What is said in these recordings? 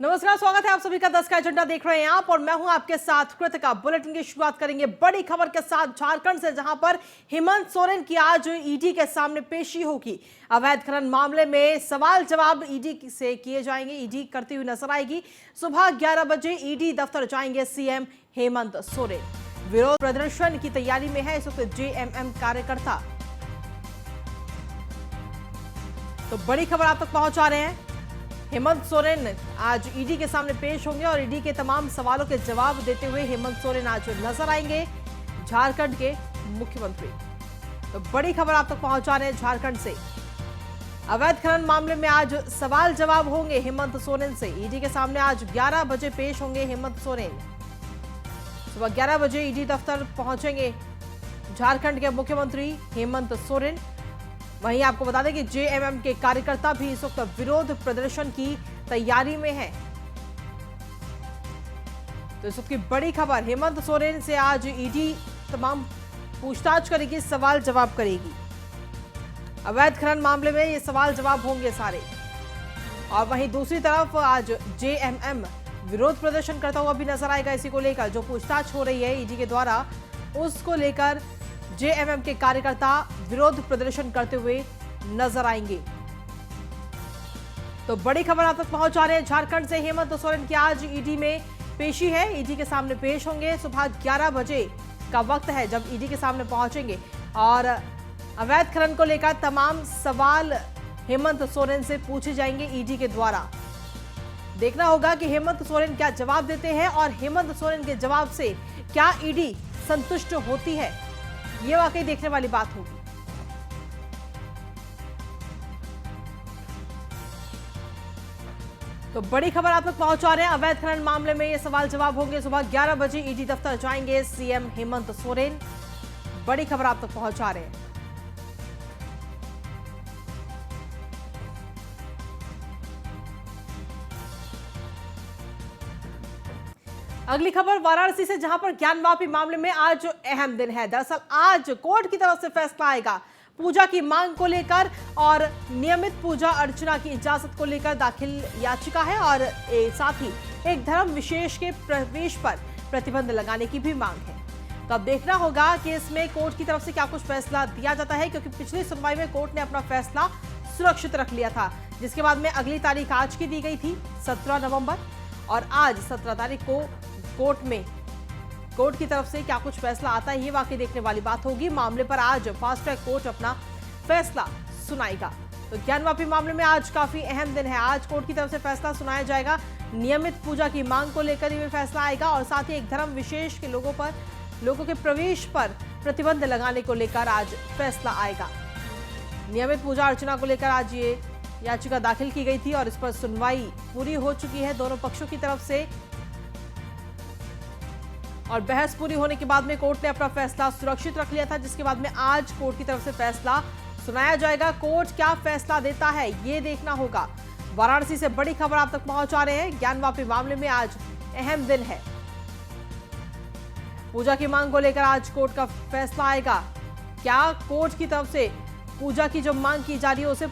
नमस्कार, स्वागत है आप सभी का 10 का एजेंडा देख रहे हैं आप और मैं हूं आपके साथ कृतिका। बुलेटिन की शुरुआत करेंगे बड़ी खबर के साथ झारखंड से, जहां पर हेमंत सोरेन की आज ईडी के सामने पेशी होगी। अवैध खनन मामले में सवाल जवाब ईडी से किए जाएंगे। ईडी करती हुई नजर आएगी। सुबह 11 बजे ईडी दफ्तर जाएंगे सीएम हेमंत सोरेन। विरोध प्रदर्शन की तैयारी में है इस वक्त जेएमएम कार्यकर्ता। तो बड़ी खबर आप तक पहुंचा रहे हैं। हेमंत सोरेन आज ईडी के सामने पेश होंगे और ईडी के तमाम सवालों के जवाब देते हुए हेमंत सोरेन आज नजर आएंगे, झारखंड के मुख्यमंत्री। तो बड़ी खबर आप तक पहुंचा रहे हैं झारखंड से। अवैध खनन मामले में आज सवाल जवाब होंगे हेमंत सोरेन से। ईडी के सामने आज 11 बजे पेश होंगे हेमंत सोरेन। सुबह 11 बजे ईडी दफ्तर पहुंचेंगे झारखंड के मुख्यमंत्री हेमंत सोरेन। वहीं आपको बता दें कि जेएमएम के कार्यकर्ता भी इस वक्त विरोध प्रदर्शन की तैयारी में हैं। तो इस वक्त की बड़ी खबर, हेमंत सोरेन से आज ईडी तमाम पूछताछ करेगी, सवाल जवाब करेगी। अवैध खनन मामले में ये सवाल जवाब होंगे सारे। और वहीं दूसरी तरफ आज जेएमएम विरोध प्रदर्शन करता हुआ भी नजर आएगा। इसी को लेकर जो पूछताछ हो रही है ईडी के द्वारा, उसको लेकर जेएमएम के कार्यकर्ता विरोध प्रदर्शन करते हुए नजर आएंगे। तो बड़ी खबर आप तक पहुंचा रहे हैं झारखंड से। हेमंत सोरेन की आज ईडी में पेशी है, ईडी के सामने पेश होंगे। सुबह 11 बजे का वक्त है जब ईडी के सामने पहुंचेंगे और अवैध खनन को लेकर तमाम सवाल हेमंत सोरेन से पूछे जाएंगे ईडी के द्वारा। देखना होगा कि हेमंत सोरेन क्या जवाब देते हैं और हेमंत सोरेन के जवाब से क्या ईडी संतुष्ट होती है, ये वाकई देखने वाली बात होगी। तो बड़ी खबर आप तक पहुंचा रहे हैं। अवैध खनन मामले में ये सवाल जवाब होंगे। सुबह 11 बजे ईडी दफ्तर जाएंगे सीएम हेमंत सोरेन। बड़ी खबर आप तक पहुंचा रहे हैं। अगली खबर वाराणसी से, जहां पर ज्ञानवापी मामले में आज अहम दिन है। दरअसल आज कोर्ट की तरफ से फैसला आएगा पूजा की मांग को लेकर और नियमित पूजा अर्चना की इजाजत को लेकर दाखिल याचिका है और साथ ही एक धर्म विशेष के प्रवेश पर प्रतिबंध लगाने की भी मांग है। तो अब देखना होगा कि इसमें कोर्ट की तरफ से क्या कुछ फैसला दिया जाता है, क्योंकि पिछली सुनवाई में कोर्ट ने अपना फैसला सुरक्षित रख लिया था, जिसके बाद में अगली तारीख आज की दी गई थी 17 नवंबर, और आज 17 तारीख को कोर्ट की तरफ से क्या कुछ फैसला आता है, ये वाकई देखने वाली बात होगी। मामले पर आज फास्ट ट्रैक कोर्ट अपना फैसला सुनाएगा। तो ज्ञानवापी मामले में आज काफी अहम दिन है। आज कोर्ट की तरफ से फैसला सुनाया जाएगा। नियमित पूजा की मांग को लेकर ये फैसला आएगा और साथ ही एक धर्म विशेष के लोगों के प्रवेश पर प्रतिबंध लगाने को लेकर आज फैसला आएगा। नियमित पूजा अर्चना को लेकर आज ये याचिका दाखिल की गई थी और इस पर सुनवाई पूरी हो चुकी है दोनों पक्षों की तरफ से, और बहस पूरी होने के बाद में कोर्ट ने अपना फैसला सुरक्षित रख लिया था, जिसके बाद में आज कोर्ट की तरफ से फैसला सुनाया जाएगा। कोर्ट क्या फैसला देता है, ये देखना होगा। वाराणसी से बड़ी खबर आप तक पहुंचा रहे हैं। ज्ञानवापी मामले में आज अहम दिन है। पूजा की मांग को लेकर आज कोर्ट का फैसला आएगा। क्या कोर्ट की तरफ से पूजा की जो मांग की जा रही है उसे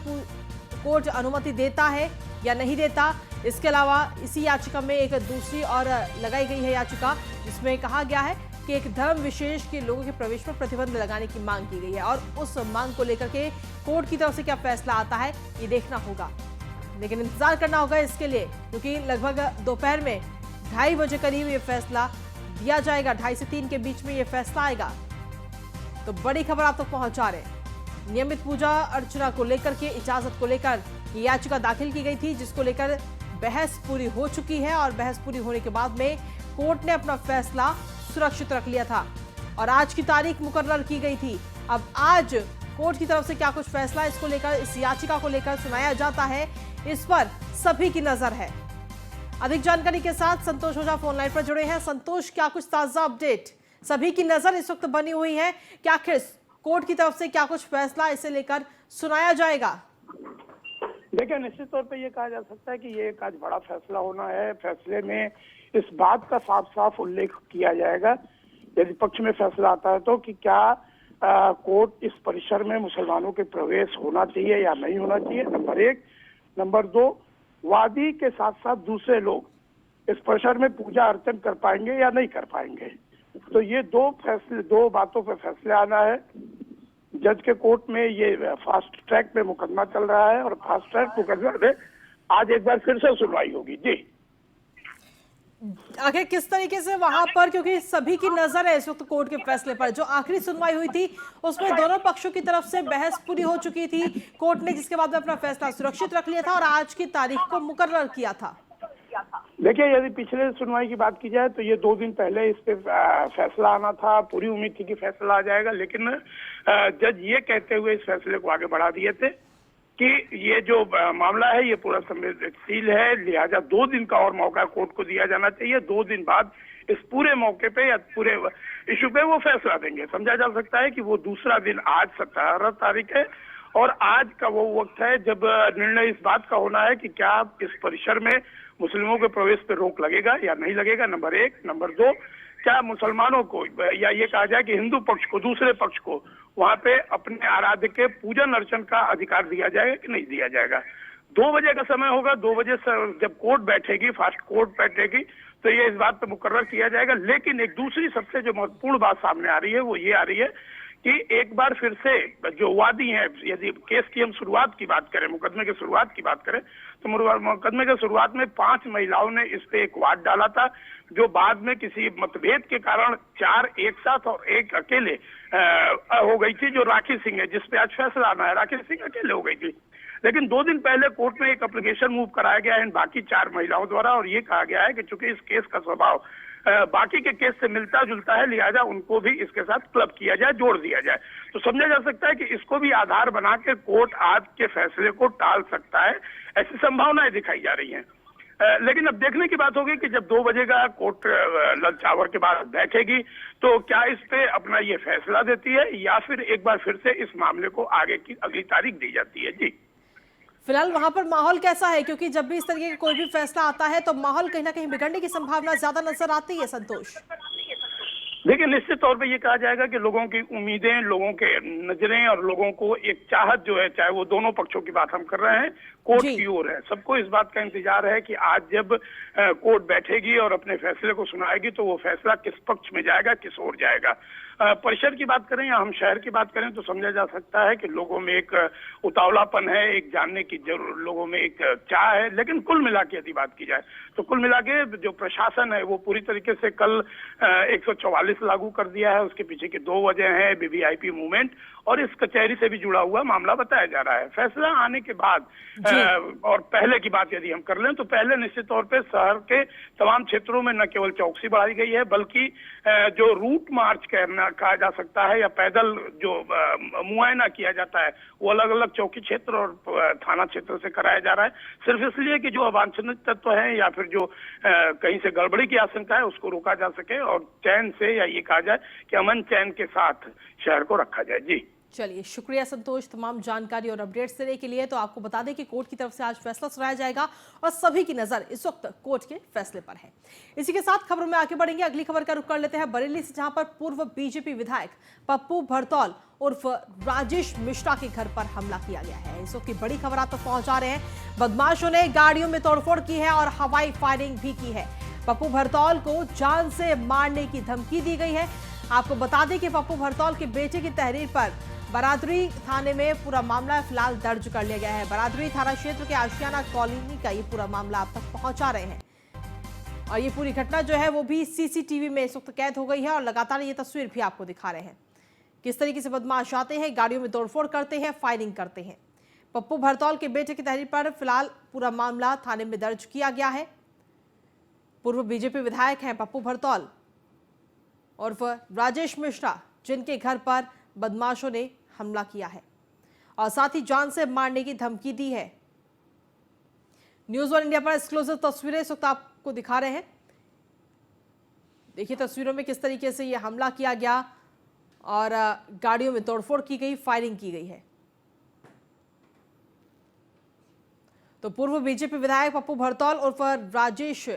कोर्ट अनुमति देता है या नहीं देता। इसके अलावा इसी याचिका में एक दूसरी और लगाई गई है याचिका, जिसमें कहा गया है कि एक धर्म विशेष के लोगों के प्रवेश पर प्रतिबंध लगाने की मांग की गई है और उस मांग को लेकर के कोर्ट की तरफ से क्या फैसला आता है, ये देखना होगा। लेकिन इंतजार करना होगा इसके लिए, क्योंकि लगभग दोपहर में 2:30 बजे करीब ये फैसला दिया जाएगा। 2:30 से 3 के बीच में ये फैसला आएगा। तो बड़ी खबर आप तक पहुंचा रहे हैं। नियमित पूजा अर्चना को लेकर के इजाजत को लेकर ये याचिका दाखिल की गई थी, जिसको लेकर बहस पूरी हो चुकी है और बहस पूरी होने के बाद में कोर्ट ने अपना फैसला सुरक्षित रख लिया था और आज की तारीख मुकर्रर की गई थी। अब आज कोर्ट की तरफ से क्या कुछ फैसला इसको लेकर, इस याचिका को लेकर सुनाया जाता है, इस पर सभी की नजर है। अधिक जानकारी के साथ संतोष ओझा फोन लाइन पर जुड़े हैं। संतोष, क्या कुछ ताजा अपडेट? सभी की नजर इस वक्त बनी हुई है कि आखिर कोर्ट की तरफ से क्या कुछ फैसला इसे लेकर सुनाया जाएगा? देखिए, निश्चित तौर पे ये कहा जा सकता है कि ये एक आज बड़ा फैसला होना है। फैसले में इस बात का साफ साफ उल्लेख किया जाएगा, यदि पक्ष में फैसला आता है तो, कि क्या कोर्ट इस परिसर में मुसलमानों के प्रवेश होना चाहिए या नहीं होना चाहिए, नंबर 1। नंबर 2, वादी के साथ साथ दूसरे लोग इस परिसर में पूजा अर्चन कर पाएंगे या नहीं कर पाएंगे। तो ये दो बातों पे फैसले आना है। जज के कोर्ट में ये फास्ट ट्रैक में मुकदमा चल रहा है और फास्ट ट्रैक मुकदमा में आज एक बार फिर से सुनवाई होगी। जी आखिर किस तरीके से वहां पर, क्योंकि सभी की नजर है इस वक्त कोर्ट के फैसले पर, जो आखिरी सुनवाई हुई थी उसमें दोनों पक्षों की तरफ से बहस पूरी हो चुकी थी कोर्ट ने, जिसके बाद में अपना फैसला सुरक्षित रख लिया था और आज की तारीख को मुकर्रर किया था। देखिए, यदि पिछले सुनवाई की बात की जाए तो ये 2 दिन पहले इस पे फैसला आना था। पूरी उम्मीद थी कि फैसला आ जाएगा, लेकिन जज ये कहते हुए इस फैसले को आगे बढ़ा दिए थे कि ये जो मामला है ये पूरा संवेदनशील है, लिहाजा 2 दिन का और मौका कोर्ट को दिया जाना चाहिए। 2 दिन बाद इस पूरे मौके पे या पूरे इशू पे वो फैसला देंगे। समझा जा सकता है कि वो दूसरा दिन आज 17 तारीख है और आज का वो वक्त है जब निर्णय इस बात का होना है कि क्या इस परिसर में मुस्लिमों के प्रवेश पे रोक लगेगा या नहीं लगेगा, नंबर 1। नंबर 2, क्या मुसलमानों को या ये कहा जाए कि हिंदू पक्ष को, दूसरे पक्ष को वहां पे अपने आराध्य के पूजन अर्चन का अधिकार दिया जाएगा कि नहीं दिया जाएगा। 2 बजे का समय होगा। 2 बजे से जब कोर्ट बैठेगी, फास्ट कोर्ट बैठेगी, तो ये इस बात पे मुकर्रर किया जाएगा। लेकिन एक दूसरी सबसे जो महत्वपूर्ण बात सामने आ रही है वो ये आ रही है कि एक बार फिर से जो वादी हैं, यदि केस की हम शुरुआत की बात करें, मुकदमे की शुरुआत की बात करें, तो मुकदमे के शुरुआत में 5 महिलाओं ने इस पे एक वाद डाला था, जो बाद में किसी मतभेद के कारण 4 एक साथ और 1 अकेले हो गई थी, जो राखी सिंह है, जिसपे आज फैसला आना है। राखी सिंह अकेले हो गई थी। लेकिन 2 दिन पहले कोर्ट में एक एप्लीकेशन मूव कराया गया है इन बाकी 4 महिलाओं द्वारा और ये कहा गया है कि चूंकि इस केस का स्वभाव बाकी के केस से मिलता जुलता है, लिहाजा उनको भी इसके साथ क्लब किया जाए, जोड़ दिया जाए। तो समझा जा सकता है कि इसको भी आधार बना के कोर्ट आज के फैसले को टाल सकता है, ऐसी संभावनाएं दिखाई जा रही हैं। लेकिन अब देखने की बात होगी कि जब 2 बजे का कोर्ट लंच आवर के बाद बैठेगी तो क्या इस पे अपना ये फैसला देती है या फिर एक बार फिर से इस मामले को आगे की अगली तारीख दी जाती है। जी फिलहाल वहां पर माहौल कैसा है, क्योंकि जब भी इस तरीके का कोई भी फैसला आता है तो माहौल कहीं ना कहीं बिगड़ने की संभावना ज्यादा नजर आती है। संतोष, देखिए, निश्चित तौर पे ये कहा जाएगा कि लोगों की उम्मीदें, लोगों के नजरें और लोगों को एक चाहत जो है, चाहे वो दोनों पक्षों की बात हम कर रहे हैं, कोर्ट की ओर है। सबको इस बात का इंतजार है कि आज जब कोर्ट बैठेगी और अपने फैसले को सुनाएगी तो वो फैसला किस पक्ष में जाएगा, किस ओर जाएगा। परिसर की बात करें या हम शहर की बात करें तो समझा जा सकता है कि लोगों में एक उतावलापन है, एक जानने की जरूर लोगों में एक चाह है। लेकिन कुल मिला के यदि बात की जाए तो कुल मिला के जो प्रशासन है वो पूरी तरीके से कल 144 लागू कर दिया है। उसके पीछे की 2 वजह है, वीवीआईपी मूवमेंट और इस कचहरी से भी जुड़ा हुआ मामला बताया जा रहा है। फैसला आने के बाद और पहले की बात यदि हम कर लें तो पहले निश्चित तौर पे शहर के तमाम क्षेत्रों में न केवल चौकसी बढ़ाई गई है बल्कि जो रूट मार्च कहा जा सकता है या पैदल जो मुआयना किया जाता है वो अलग अलग चौकी क्षेत्र और थाना क्षेत्र से कराया जा रहा है, सिर्फ इसलिए कि जो अवांछनीय तत्व हैं या फिर जो कहीं से गड़बड़ी की आशंका है उसको रोका जा सके और चैन से, या ये कहा जाए कि अमन चैन के साथ शहर को रखा जाए। जी चलिए, शुक्रिया संतोष तमाम जानकारी और अपडेट्स देने के लिए। तो आपको बता दें कि कोर्ट की तरफ से आज फैसला सुनाया जाएगा और सभी की नजर इस वक्त कोर्ट के फैसले पर है। इसी के साथ खबरों में आगे बढ़ेंगे। अगली खबर का रुख कर लेते हैं बरेली से, जहां पर पूर्व बीजेपी विधायक पप्पू भरतौल उर्फ राजेश मिश्रा के घर पर हमला किया गया है। इस वक्त की बड़ी खबर आप तक पहुंचा रहे हैं। बदमाशों ने गाड़ियों में तोड़फोड़ की है और हवाई फायरिंग भी की है। पप्पू भरतौल को जान से मारने की धमकी दी गई है। आपको बता दें कि पप्पू भरतौल के बेटे की तहरीर पर बरादरी थाने में पूरा मामला फिलहाल दर्ज कर लिया गया है। बरादरी थाना क्षेत्र के आशियाना कॉलोनी का ये पूरा मामला आप तक पहुंचा रहे हैं और ये पूरी घटना जो है वो भी सीसीटीवी में इस वक्त कैद हो गई है और लगातार ये तस्वीर भी आपको दिखा रहे हैं किस तरीके से बदमाश आते हैं, गाड़ियों में तोड़फोड़ करते हैं, फायरिंग करते हैं। पप्पू भरतौल के बेटे की तहरीर पर फिलहाल पूरा मामला थाने में दर्ज किया गया है। पूर्व बीजेपी विधायक हैं पप्पू भरतौल उर्फ राजेश मिश्रा, जिनके घर पर बदमाशों ने हमला किया है और साथ ही जान से मारने की धमकी दी है। न्यूज़ वन इंडिया पर एक्सक्लूसिव तस्वीरें इस वक्त आपको दिखा रहे हैं। देखिए तस्वीरों में किस तरीके से यह हमला किया गया और गाड़ियों में तोड़फोड़ की गई, फायरिंग की गई है। तो पूर्व बीजेपी विधायक पप्पू भरतौल उर्फ राजेश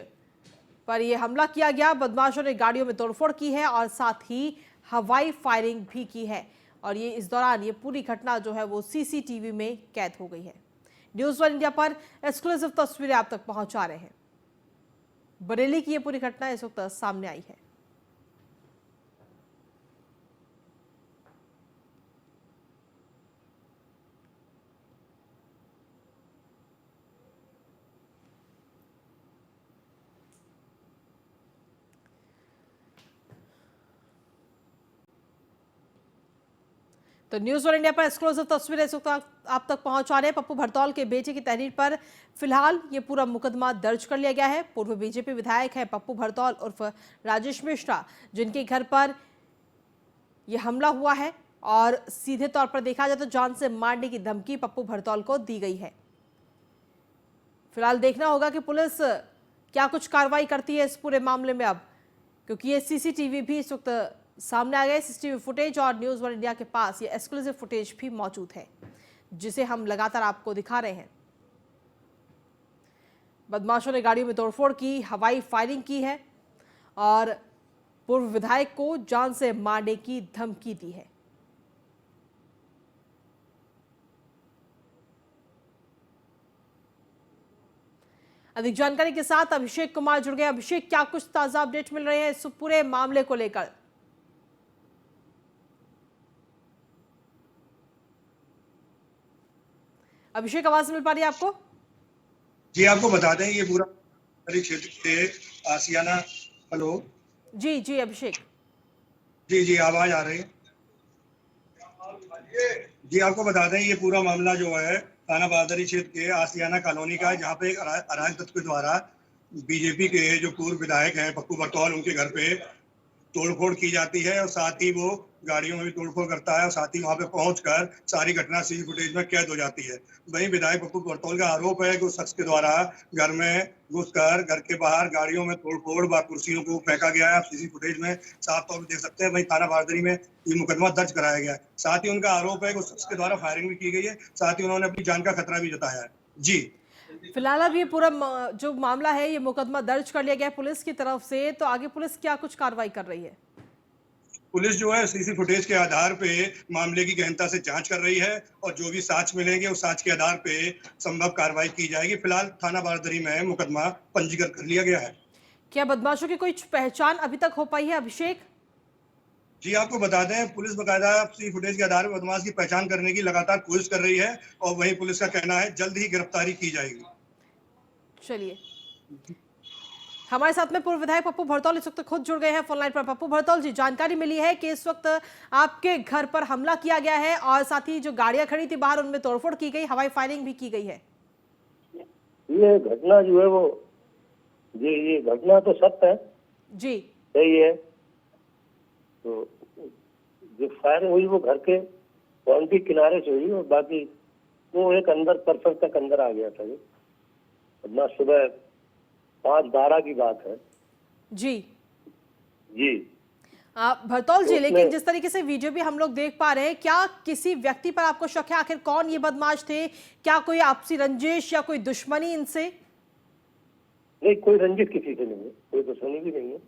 पर यह हमला किया गया। बदमाशों ने गाड़ियों में तोड़फोड़ की है और साथ ही हवाई फायरिंग भी की है और ये इस दौरान ये पूरी घटना जो है वो सीसीटीवी में कैद हो गई है। न्यूज़ वन इंडिया पर एक्सक्लूसिव तस्वीरें आप तक पहुंचा रहे हैं। बरेली की ये पूरी घटना इस वक्त सामने आई है। तो न्यूज़ वन इंडिया पर एक्सक्लूसिव तस्वीरें इस वक्त आप तक पहुंचा रहे हैं। पप्पू भरतौल के बेटे की तहरीर पर फिलहाल ये पूरा मुकदमा दर्ज कर लिया गया है। पूर्व बीजेपी विधायक है पप्पू भरतौल उर्फ राजेश मिश्रा, जिनके घर पर यह हमला हुआ है और सीधे तौर पर देखा जाए तो जान से मारने की धमकी पप्पू भरतौल को दी गई है। फिलहाल देखना होगा कि पुलिस क्या कुछ कार्रवाई करती है इस पूरे मामले में अब, क्योंकि ये सीसीटीवी भी इस वक्त सामने आ गए। सीसीटीवी फुटेज और न्यूज़ वन इंडिया के पास ये एक्सक्लूसिव फुटेज भी मौजूद है, जिसे हम लगातार आपको दिखा रहे हैं। बदमाशों ने गाड़ियों में तोड़फोड़ की, हवाई फायरिंग की है और पूर्व विधायक को जान से मारने की धमकी दी है। अधिक जानकारी के साथ अभिषेक कुमार जुड़ गए। अभिषेक, क्या कुछ ताजा अपडेट मिल रहे हैं इस पूरे मामले को लेकर? अभिषेक, आवाज मिल पा रही है आपको? जी, आपको बता दें ये पूरा क्षेत्र के आसियाना। हेलो जी जी अभिषेक। जी आवाज आ रही है? जी, आपको बता दें ये पूरा मामला जो है थाना बादरी क्षेत्र के आसियाना कॉलोनी का है, जहाँ पे एक अराजक तत्व के द्वारा बीजेपी के जो पूर्व विधायक हैं पप्पू भरतौल, उनके घर पे तोड़फोड़ की जाती है और साथ ही वो गाड़ियों में भी तोड़फोड़ करता है और साथ ही वहां पे पहुंचकर सारी घटना सीसी फुटेज में कैद हो जाती है। वहीं विधायक पप्पू भरतौल का आरोप है कि उस शख्स के द्वारा घर में घुसकर घर के बाहर गाड़ियों में तोड़फोड़ व कुर्सियों को फेंका गया है। आप सीसी फुटेज में साफ तौर पर देख सकते हैं। वहीं थाना बारदरी में ये मुकदमा दर्ज कराया गया है। साथ ही उनका आरोप है कि उस शख्स के द्वारा फायरिंग भी की गई है, साथ ही उन्होंने अपनी जान का खतरा भी जताया है। जी, फिलहाल अब ये पूरा जो मामला है, ये मुकदमा दर्ज कर लिया गया है पुलिस की तरफ से, तो आगे पुलिस क्या कुछ कार्रवाई कर रही है? पुलिस जो है सीसी फुटेज के आधार पे मामले की गहनता से जांच कर रही है और जो भी साक्ष्य मिलेंगे उस साक्ष्य के आधार पे संभव कार्रवाई की जाएगी। फिलहाल थाना बारदरी में मुकदमा पंजीकृत कर लिया गया है। क्या बदमाशों की कोई पहचान अभी तक हो पाई है अभिषेक? जी, आपको बता दें पुलिस बकायदा सीसी फुटेज के आधार पर बदमाश की पहचान करने की लगातार कोशिश कर रही है और वहीं पुलिस का कहना है जल्द ही गिरफ्तारी की जाएगी। चलिए, हमारे साथ में पूर्व विधायक पप्पू भरतौल इस वक्त खुद जुड़ गए हैं फोन लाइन पर। पप्पू भरतौल जी, जानकारी मिली है कि इस वक्त आपके घर पर हमला किया गया है और साथ ही जो गाड़ियां खड़ी थी बाहर उनमें तोड़फोड़ की गई, हवाई फायरिंग भी की गई है। ये घटना जो है वो ये घटना तो सत्य है जी, सही है। तो जो फायरिंग हुई वो घर के बाउंड्री किनारे से हुई और बाकी वो एक अंदर पर्सन तक अंदर आ गया था। ये घटना सुबह 5:12 की बात है। जी जी भरतौल जी, लेकिन जिस तरीके से वीडियो भी हम लोग देख पा रहे हैं, क्या किसी व्यक्ति पर आपको शक है? आखिर कौन ये बदमाश थे? क्या कोई आपसी रंजिश या कोई दुश्मनी इनसे? नहीं, कोई रंजिश किसी से नहीं है, कोई दुश्मनी भी नहीं है,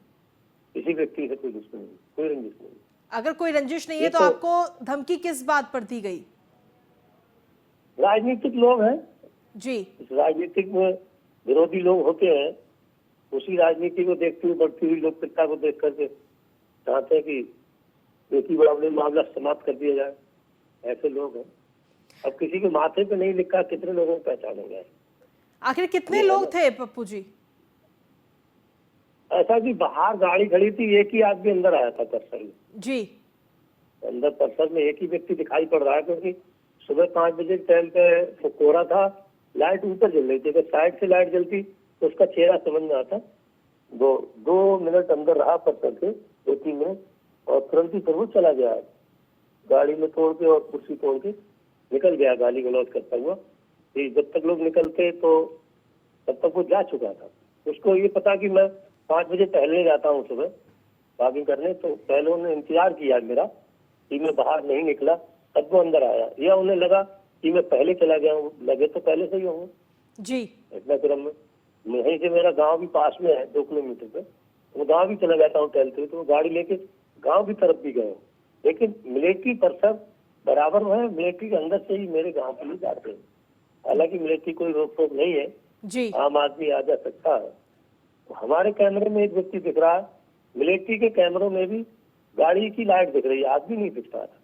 किसी व्यक्ति से कोई दुश्मनी नहीं, कोई रंजिश नहीं। अगर कोई रंजिश नहीं है तो आपको धमकी किस बात पर दी गई? राजनीतिक लोग हैं जी, इस राजनीतिक में विरोधी लोग होते हैं, उसी राजनीति को देखते हुए बढ़ती हुई लोकप्रियता को देख करके चाहते हैं कि एक ही बड़ा मामला समाप्त कर दिया जाए। ऐसे लोग हैं। अब किसी के माथे पे नहीं लिखा, कितने लोगों को पहचानेंगे? आखिर कितने लोग थे पप्पू जी? ऐसा कि बाहर गाड़ी खड़ी थी, एक ही आदमी अंदर आया था परिसर में। जी, अंदर परिसर में एक ही व्यक्ति दिखाई पड़ रहा है, क्योंकि सुबह 5 बजे टाइम पे कोहरा था, लाइट ऊपर जल रही थी। अगर साइड से लाइट जलती तो उसका चेहरा समझ में आता। 2 मिनट अंदर रहा परिसर के, 2-3 मिनट, और तुरंत ही फिर वो चला गया, गाड़ी में तोड़ के और कुर्सी तोड़ के निकल गया गाली गलौज करता हुआ। जब तक लोग निकलते तो तब तक वो जा चुका था। उसको ये पता कि मैं 5 बजे पहले जाता हूँ सुबह वॉकिंग करने, तो पहले उन्होंने इंतजार किया मेरा कि मैं बाहर नहीं निकला, तब वो अंदर आया। या उन्हें लगा कि मैं पहले चला गया हूँ, लगे तो पहले से ही हूँ जी। इतना क्रम में यहीं से मेरा गांव भी पास में है 2 किलोमीटर पे, वो गांव भी चला जाता हूँ टहलते हुए, तो वो गाड़ी लेके गांव की तरफ भी गए। लेकिन मिलिट्री परिसर बराबर है, मिलिट्री के अंदर से ही मेरे गांव के लिए जाते हैं। हालांकि मिलिट्री कोई रोक टोक नहीं है, जी आम आदमी आ जा सकता है। तो हमारे कैमरे में एक व्यक्ति दिख रहा है, मिलिट्री के कैमरों में भी गाड़ी की लाइट दिख रही है, आदमी नहीं दिख रहा था।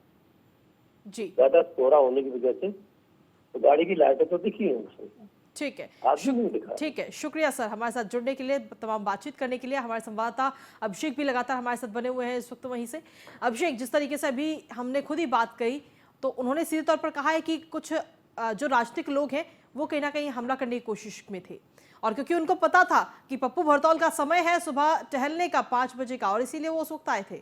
जी ज्यादा कोहरा होने की वजह से तो गाड़ी की लाइटें तो दिखी है उसमें, ठीक है, आदमी नहीं दिखा। ठीक है, शुक्रिया सर हमारे साथ जुड़ने के लिए, तमाम बातचीत करने के लिए। हमारे संवाददाता अभिषेक भी लगातार हमारे साथ बने हुए हैं इस वक्त वहीं से। अभिषेक, जिस तरीके से अभी हमने खुद ही बात कही, तो उन्होंने सीधे तौर पर कहा है कि कुछ जो राजनीतिक लोग हैं वो कहीं ना कहीं हमला करने की कोशिश में थे, और क्योंकि उनको पता था कि पप्पू भरतौल का समय है सुबह टहलने का 5 बजे का, और इसीलिए वो उस वक्त आए थे।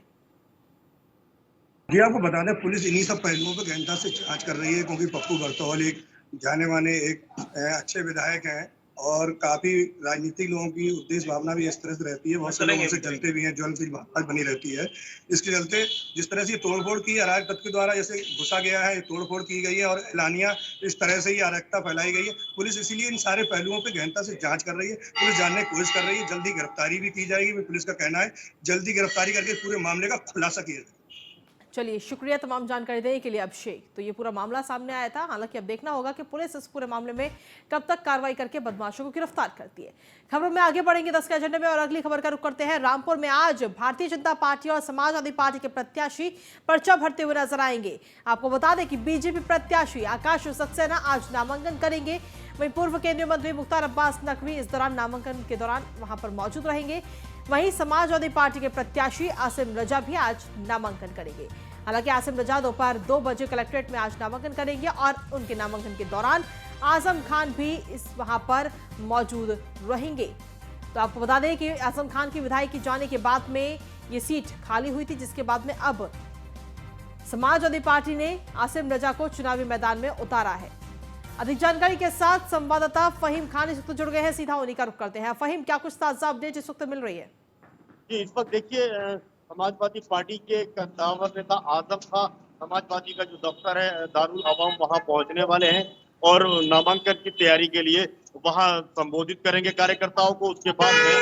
जी, आपको बता दें पुलिस इन्हीं सब पहलुओं पर गहनता से जांच कर रही है, क्योंकि पप्पू भरतौल एक जाने माने एक अच्छे विधायक हैं, और काफी राजनीतिक लोगों की उद्देश्य भावना भी इस तरह से रहती है, बहुत से लोग उनसे जलते भी हैं, ज्वलन की भावना बनी रहती है। इसके चलते जिस तरह से तोड़फोड़ की अराजक तत्व के द्वारा जैसे घुसा गया है, तोड़फोड़ की गई है और एलानिया इस तरह से ही अराजकता फैलाई गई है, पुलिस इसीलिए इन सारे पहलुओं पर गहनता से जांच कर रही है, पुलिस जानने की कोशिश कर रही है, जल्दी गिरफ्तारी भी की जाएगी। पुलिस का कहना है जल्दी गिरफ्तारी करके पूरे मामले का खुलासा किया जाए। चलिए, शुक्रिया तमाम जानकारी देने के लिए अभिषेक। तो ये पूरा मामला सामने आया था, हालांकि अब देखना होगा कि पुलिस इस पूरे मामले में कब तक कार्रवाई करके बदमाशों को गिरफ्तार करती है। खबरों में आगे बढ़ेंगे 10 के एजेंडे में, और अगली खबर का रुख करते हैं। रामपुर में आज भारतीय जनता पार्टी और समाजवादी पार्टी के प्रत्याशी पर्चा भरते हुए नजर आएंगे। आपको बता दें कि बीजेपी प्रत्याशी आकाश सक्सेना आज नामांकन करेंगे, वहीं पूर्व केंद्रीय मंत्री मुख्तार अब्बास नकवी इस दौरान नामांकन के दौरान वहां पर मौजूद रहेंगे। वहीं समाजवादी पार्टी के प्रत्याशी आसिम रजा भी आज नामांकन करेंगे। हालांकि आसिम रजा दोपहर 2 बजे कलेक्ट्रेट में आज नामांकन करेंगे, और उनके नामांकन के दौरान आजम खान भी वहां पर मौजूद रहेंगे। तो आपको बता दें कि आजम खान की विधायकी जाने के बाद में ये सीट खाली हुई थी, जिसके बाद में अब समाजवादी पार्टी ने आसिम रजा को चुनावी मैदान में उतारा है। अधिक जानकारी के साथ संवाददाता फहीम खान इस वक्त जुड़ गए हैं, सीधा उन्हीं का रुख करते हैं। फहीम, क्या कुछ ताजा अपडेट इस वक्त मिल रही है? जी, इस वक्त देखिए समाजवादी पार्टी के कद्दावर नेता आजम खां समाजवादी का जो दफ्तर है दारुल अवाम वहां पहुंचने वाले हैं, और नामांकन की तैयारी के लिए वहां संबोधित करेंगे कार्यकर्ताओं को। उसके बाद में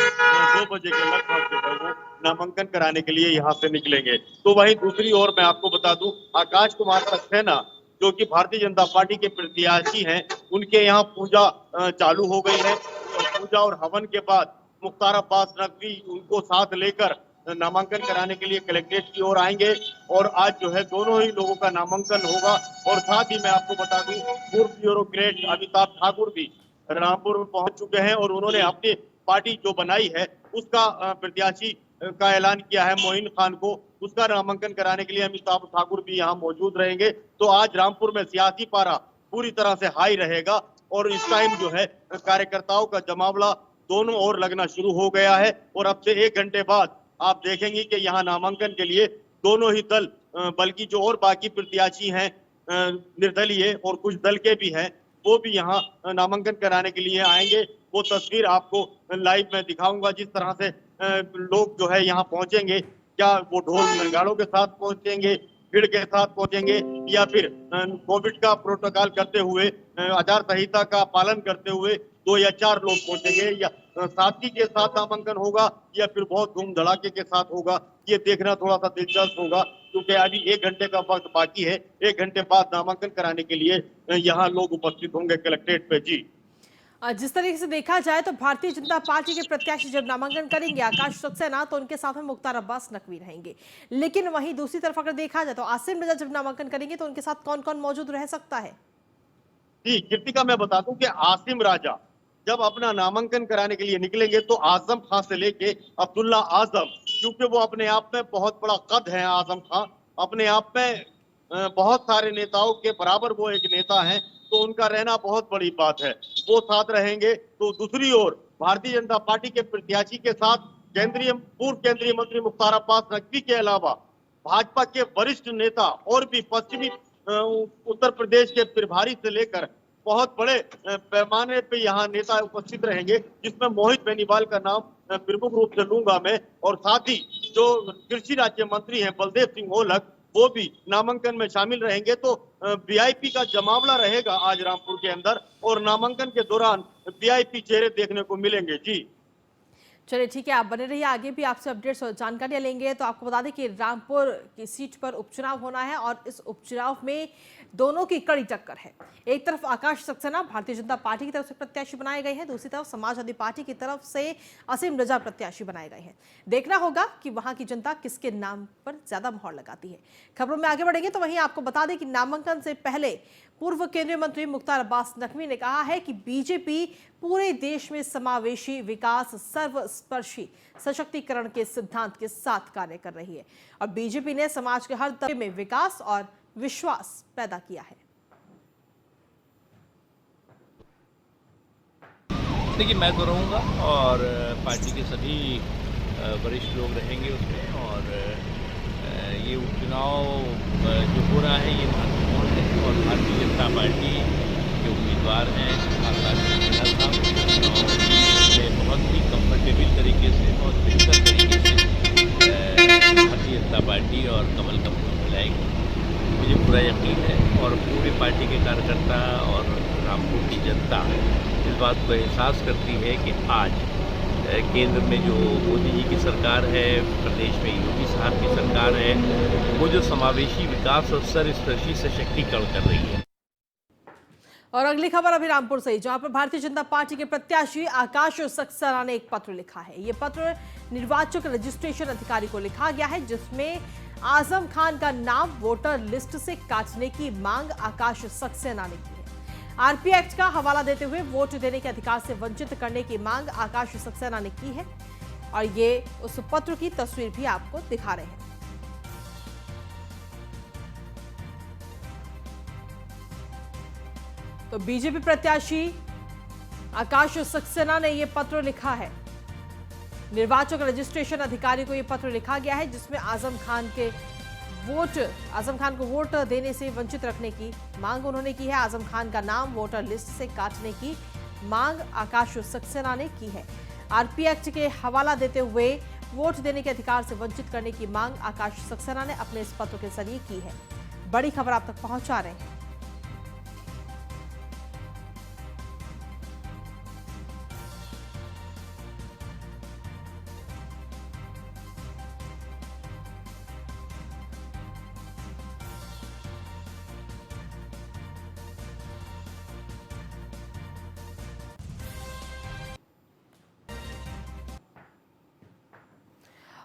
2 बजे के लगभग जो है वो नामांकन कराने के लिए यहाँ से निकलेंगे। तो वहीं दूसरी ओर मैं आपको बता दूं, आकाश कुमार सक्सेना जो कि भारतीय जनता पार्टी के प्रत्याशी हैं, उनके यहाँ पूजा चालू हो गई है। पूजा और हवन के बाद मुख्तार अब्बास नकवी उनको साथ लेकर नामांकन कराने के लिए कलेक्ट्रेट की ओर आएंगे, और आज जो है दोनों ही लोगों का नामांकन होगा। और साथ ही मैं आपको बता दूं, पूर्व ब्यूरोक्रेट अमिताभ ठाकुर भी रामपुर में पहुंच चुके हैं, और उन्होंने अपनी पार्टी जो बनाई है उसका प्रत्याशी का ऐलान किया है मोइन खान को। उसका नामांकन कराने के लिए अमिताभ ठाकुर भी यहाँ मौजूद रहेंगे। तो आज रामपुर में सियासी पारा पूरी तरह से हाई रहेगा, और इस टाइम जो है कार्यकर्ताओं का जमावड़ा दोनों ओर लगना शुरू हो गया है। और अब से 1 घंटे बाद आप देखेंगे कि यहाँ नामांकन के लिए दोनों ही दल, बल्कि जो और बाकी प्रत्याशी हैं निर्दलीय और कुछ दल के भी हैं, वो भी यहाँ नामांकन कराने के लिए आएंगे। वो तस्वीर आपको लाइव में दिखाऊंगा, जिस तरह से लोग जो है यहाँ पहुंचेंगे। क्या वो ढोल नगाड़ों के साथ पहुंचेंगे, भीड़ के साथ पहुंचेंगे, या फिर कोविड का प्रोटोकॉल करते हुए, आचार संहिता का पालन करते हुए 2 या 4 लोग पहुंचेंगे, या साथी के साथ नामांकन होगा, या फिर बहुत धूम धड़ाके के साथ होगा, ये देखना थोड़ा सा दिलचस्प होगा। क्योंकि अभी 1 घंटे का वक्त बाकी है। 1 घंटे बाद नामांकन कराने के लिए यहाँ लोग उपस्थित होंगे कलेक्ट्रेट पे। जी, जिस तरीके से देखा जाए तो भारतीय जनता पार्टी के प्रत्याशी जब नामांकन करेंगे आकाश सक्सेना, तो उनके साथ में मुख्तार अब्बास नकवी रहेंगे। लेकिन वहीं दूसरी तरफ अगर देखा जाए तो आसिम रजा जब नामांकन करेंगे तो उनके साथ कौन कौन मौजूद रह सकता है? जी कृतिका, मैं बता दूं कि आसिम राजा जब अपना नामांकन कराने के लिए निकलेंगे तो आजम खां से लेके अब्दुल्ला आजम, क्योंकि वो अपने आप में बहुत बड़ा कद है, आजम खां अपने आप में बहुत सारे नेताओं के बराबर वो एक नेता हैं, तो उनका रहना बहुत बड़ी बात है, वो साथ रहेंगे। तो दूसरी ओर भारतीय जनता पार्टी के प्रत्याशी के साथ पूर्व केंद्रीय मंत्री मुख्तार अब्बास नकवी के अलावा भाजपा के वरिष्ठ नेता और भी पश्चिमी उत्तर प्रदेश के प्रभारी से लेकर बहुत बड़े पैमाने पे यहाँ नेता उपस्थित रहेंगे, जिसमें मोहित बेनीवाल का नाम प्रमुख रूप से लूंगा मैं, और साथ ही जो कृषि राज्य मंत्री हैं बलदेव सिंह ओलख, वो भी नामांकन में शामिल रहेंगे। तो वीआईपी का जमावड़ा रहेगा आज रामपुर के अंदर, और नामांकन के दौरान वीआईपी चेहरे देखने को मिलेंगे। जी चलिए ठीक है, आप बने रहिए, आगे भी आपसे अपडेट्स और जानकारियां लेंगे। तो आपको बता दें कि रामपुर की सीट पर उपचुनाव होना है और इस उपचुनाव में दोनों की कड़ी टक्कर है। एक तरफ आकाश सक्सेना भारतीय जनता पार्टी की तरफ से प्रत्याशी बनाए गए हैं, दूसरी तरफ समाजवादी पार्टी की तरफ से असीम रजा प्रत्याशी बनाए गए हैं। देखना होगा कि वहां की जनता किसके नाम पर ज्यादा मोहर लगाती है। खबरों में आगे बढ़ेंगे तो वहीं आपको बता दें कि नामांकन से पहले पूर्व केंद्रीय मंत्री मुख्तार अब्बास नकवी ने कहा है कि बीजेपी पूरे देश में समावेशी विकास, सर्वस्पर्शी सशक्तिकरण के सिद्धांत के साथ कार्य कर रही है और बीजेपी ने समाज के हर तबके में विकास और विश्वास पैदा किया है। देखिए, मैं तो रहूँगा और पार्टी के सभी वरिष्ठ लोग रहेंगे उसमें और ये उपचुनाव जो हो रहा है ये महत्वपूर्ण है और भारतीय जनता पार्टी के उम्मीदवार हैं आकाश सक्सेना साहब और बहुत ही कंफर्टेबल तरीके से, बहुत बेहतर तरीके से भारतीय जनता पार्टी और कमल का फूल मिलाएगी। मुझे पूरा यकीन है और पूरे पार्टी के कार्यकर्ता और रामपुर की जनता इस बात को एहसास करती है कि आज केंद्र में जो मोदी जी की सरकार है, प्रदेश में योगी साहब की सरकार है, वो जो समावेशी विकास और सर्वस्पर्शी सशक्तिकरण कर रही है। और अगली खबर अभी रामपुर से, जहां पर भारतीय जनता पार्टी के प्रत्याशी आकाश सक्सेना ने एक पत्र लिखा है। ये पत्र निर्वाचक रजिस्ट्रेशन अधिकारी को लिखा गया है, जिसमें आजम खान का नाम वोटर लिस्ट से काटने की मांग आकाश सक्सेना ने की है। आरपी एक्ट का हवाला देते हुए वोट देने के अधिकार से वंचित करने की मांग आकाश सक्सेना ने की है और ये उस पत्र की तस्वीर भी आपको दिखा रहे हैं। तो बीजेपी प्रत्याशी आकाश सक्सेना ने यह पत्र लिखा है। निर्वाचक रजिस्ट्रेशन अधिकारी को यह पत्र लिखा गया है, जिसमें आजम खान को वोट देने से वंचित रखने की मांग उन्होंने की है। आजम खान का नाम वोटर लिस्ट से काटने की मांग आकाश सक्सेना ने की है। आरपी एक्ट के हवाला देते हुए वोट देने के अधिकार से वंचित करने की मांग आकाश सक्सेना ने अपने इस पत्र के जरिए की है। बड़ी खबर आप तक पहुंचा रहे हैं।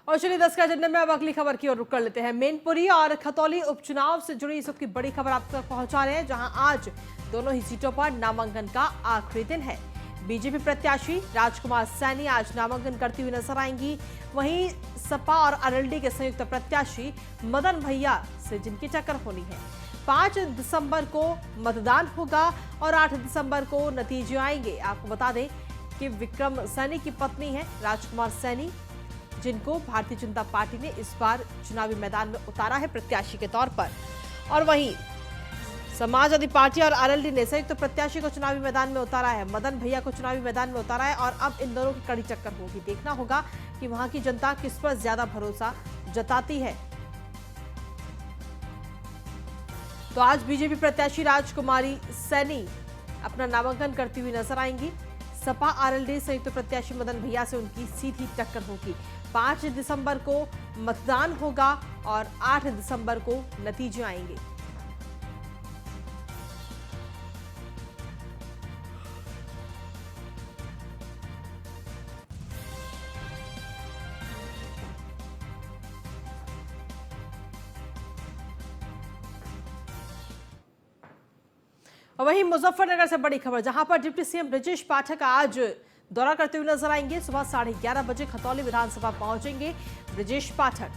और चलिए 10 का एजेंडा में अब अगली खबर की ओर रुख कर लेते हैं। मैनपुरी और खतौली उपचुनाव से जुड़ी इस वक्त की बड़ी खबर आप तक पहुंचा रहे हैं, जहां आज दोनों ही सीटों पर नामांकन का आखिरी दिन है। बीजेपी प्रत्याशी राजकुमार सैनी आज नामांकन करती हुई नजर आएंगी। वहीं सपा और आरएलडी के संयुक्त प्रत्याशी मदन भैया से जिनकी टक्कर होनी है। 5 दिसंबर को मतदान होगा और 8 दिसंबर को नतीजे आएंगे। आपको बता दें कि विक्रम सैनी की पत्नी है राजकुमार सैनी, जिनको भारतीय जनता पार्टी ने इस बार चुनावी मैदान में उतारा है प्रत्याशी के तौर पर। और वहीं समाजवादी पार्टी और आरएलडी ने संयुक्त प्रत्याशी को चुनावी मैदान में उतारा है। मदन भैया को चुनावी मैदान में उतारा है और अब इन दोनों की कड़ी टक्कर होगी। देखना होगा कि वहां की जनता किस पर ज्यादा भरोसा जताती है। तो आज बीजेपी प्रत्याशी राजकुमारी सैनी अपना नामांकन करती हुई नजर आएंगी। सपा आरएलडी संयुक्त प्रत्याशी मदन भैया से उनकी सीधी टक्कर होगी। 5 दिसंबर को मतदान होगा और 8 दिसंबर को नतीजे आएंगे। और वहीं मुजफ्फरनगर से बड़ी खबर, जहां पर डिप्टी सीएम ब्रजेश पाठक आज दौरा करते हुए नजर आएंगे। सुबह 11:30 बजे खतौली विधानसभा पहुंचेंगे ब्रजेश पाठक।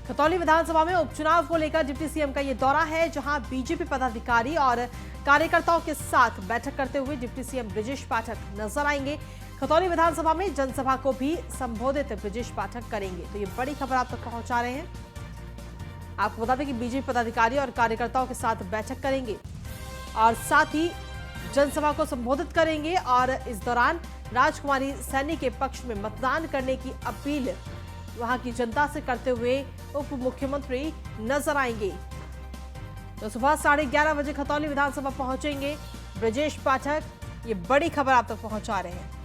खतौली विधानसभा में उपचुनाव को लेकर डिप्टी सीएम का यह दौरा है, जहां बीजेपी पदाधिकारी और कार्यकर्ताओं के साथ बैठक करते हुए डिप्टी सीएम ब्रजेश पाठक नजर आएंगे। खतौली विधानसभा में जनसभा को भी संबोधित ब्रजेश पाठक करेंगे। तो ये बड़ी खबर आप तक पहुंचा रहे हैं। आपको बता दें कि बीजेपी पदाधिकारी और कार्यकर्ताओं के साथ बैठक करेंगे और साथ ही जनसभा को संबोधित करेंगे और इस दौरान राजकुमारी सैनी के पक्ष में मतदान करने की अपील वहां की जनता से करते हुए उप मुख्यमंत्री नजर आएंगे। तो सुबह 11:30 बजे खतौली विधानसभा पहुंचेंगे ब्रजेश पाठक। ये बड़ी खबर आप तक पहुंचा रहे हैं।